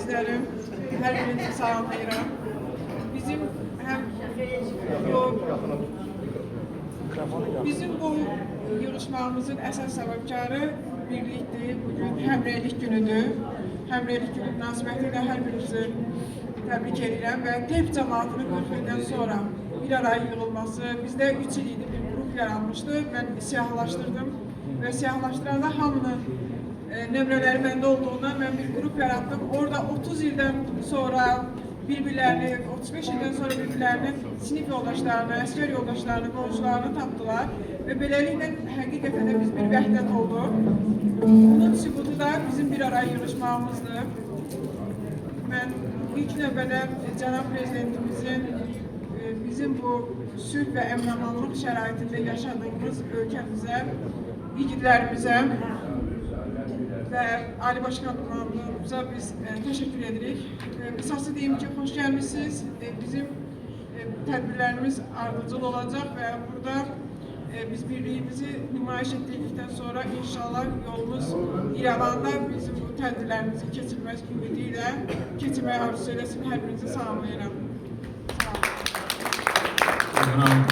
əzizlərim, hər birinizi salamlayıram. Bizim bu yığışmamızın əsas səbəbkarı birlikdir. Bugün həmrəylik günüdür. Həmrəylik günü münasibətilə hər birinizi təbrik edirəm və TEP cəmaatının 40 ildən sonra bir araya yığılması, bizdə 3 il idi bir qrup yaranmışdı. Mən siyahılaşdırdım və siyahılaşdıranda hamının nömrələri məndə olduğundan mən bir qrup yarattım. Orada 30 ildən sonra bir-birlərini, 35 ildən sonra bir-birlərini, sinif yoldaşlarını, əskər yoldaşlarını, qonşularını tapdılar və beləliklə həqiqətən də biz bir vəhdət olduq. Bunun sübutu da bizim bir araya yığışmağımızdır. Mən ilk növbədə Cənab Prezidentimizin bizim bu sülh və əmin-amanlıq şəraitində yaşadığımız ölkəmizə, igidlərimizə və Ali Başkanımıza biz təşəkkür edirik. Qısası deyim ki, xoş gəlmişsiniz. Bizim tədbirlərimiz ardıcıl olacaq və burada biz birliyimizi nümayiş etdirdikdən sonra inşallah yolumuz İrəvanda bizim bu tədbirlərimizi keçirmək ümidi ilə keçirmək arzusu eləsin. Hər birinizi salamlayıram.